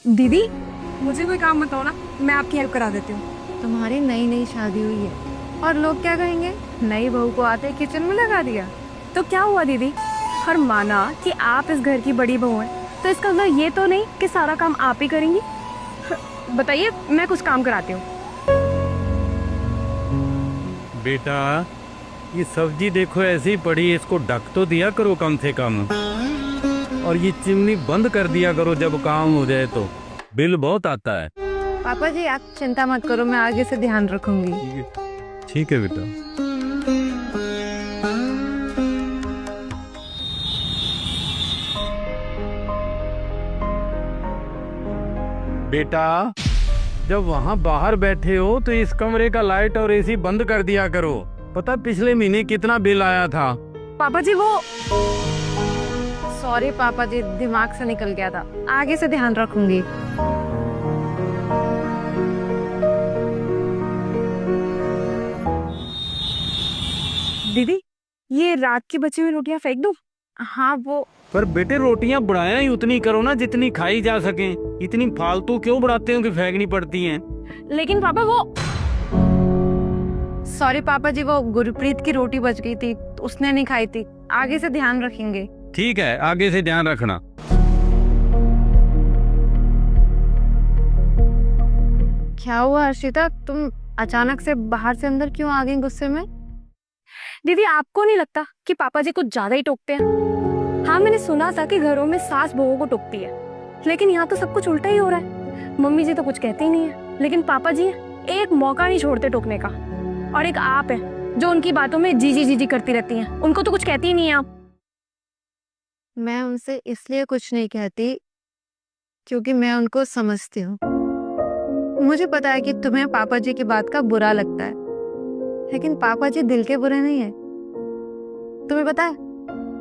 दीदी, मुझे कोई काम बताओ ना, मैं आपकी हेल्प करा देती हूँ। तुम्हारी नई नई शादी हुई है और लोग क्या कहेंगे, नई बहू को आते किचन में लगा दिया। तो क्या हुआ दीदी, हर माना कि आप इस घर की बड़ी बहू हैं, तो इसका मतलब ये तो नहीं कि सारा काम आप ही करेंगी। बताइए, मैं कुछ काम कराती हूँ। बेटा, ये सब्जी देखो ऐसी पड़ी, इसको ढक तो दिया करो कम से कम। और ये चिमनी बंद कर दिया करो जब काम हो जाए तो, बिल बहुत आता है। पापा जी आप चिंता मत करो, मैं आगे से ध्यान रखूंगी। ठीक है बेटा। बेटा, जब वहाँ बाहर बैठे हो तो इस कमरे का लाइट और एसी बंद कर दिया करो। पता पिछले महीने कितना बिल आया था। पापा जी वो सॉरी पापा जी, दिमाग से निकल गया था, आगे से ध्यान रखूंगी। दीदी, ये रात की बची हुई रोटियां फेंक दूं? हाँ वो पर बेटे, रोटियां बढ़ाया ही उतनी करो ना जितनी खाई जा सके। इतनी फालतू क्यों बढ़ाते हो कि फेंकनी पड़ती हैं? लेकिन पापा वो सॉरी पापा जी, वो गुरप्रीत की रोटी बच गई थी तो उसने नहीं खाई थी, आगे से ध्यान रखेंगे। ठीक है, आगे से ध्यान रखना। क्या हुआ अर्शिता, तुम अचानक से बाहर से अंदर क्यों आ गई गुस्से में? दीदी, आपको नहीं लगता कि पापा जी कुछ ज्यादा ही टोकते हैं? हाँ, मैंने सुना था कि घरों में सास बहुओं को टोकती है, लेकिन यहाँ तो सब कुछ उल्टा ही हो रहा है। मम्मी जी तो कुछ कहते ही नहीं है, लेकिन पापा जी एक मौका नहीं छोड़ते टोकने का। और एक आप है जो उनकी बातों में जीजी जीजी करती रहती हैं, उनको तो कुछ कहती ही नहीं है आप। मैं उनसे इसलिए कुछ नहीं कहती क्योंकि मैं उनको समझती हूँ। मुझे पता है कि तुम्हें पापा जी की बात का बुरा लगता है, लेकिन पापा जी दिल के बुरे नहीं है। तुम्हें पता है,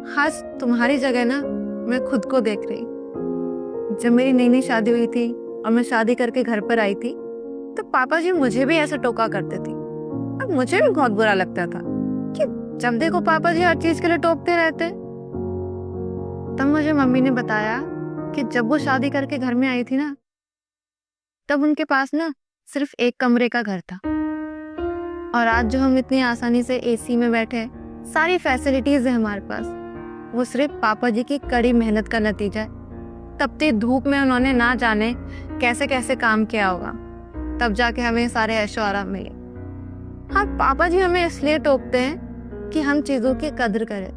खास तुम्हारी जगह ना मैं खुद को देख रही। जब मेरी नई नई शादी हुई थी और मैं शादी करके घर पर आई थी, तो पापा जी मुझे भी ऐसे टोका करते थे और मुझे भी बहुत बुरा लगता था कि जब देखो पापा जी हर चीज के लिए टोकते रहते। तब मुझे मम्मी ने बताया कि जब वो शादी करके घर में आई थी ना, तब उनके पास ना सिर्फ एक कमरे का घर था, और आज जो हम इतनी आसानी से एसी में बैठे हैं, सारी फैसिलिटीज है हमारे पास, वो सिर्फ पापा जी की कड़ी मेहनत का नतीजा है। तपती धूप में उन्होंने ना जाने कैसे कैसे काम किया होगा, तब जाके हमें सारे ऐशो आराम मिले। हाँ, पापा जी हमें इसलिए टोकते हैं कि हम चीजों की कदर करें,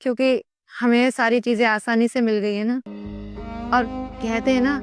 क्योंकि हमें सारी चीजें आसानी से मिल गई है ना। और कहते हैं ना,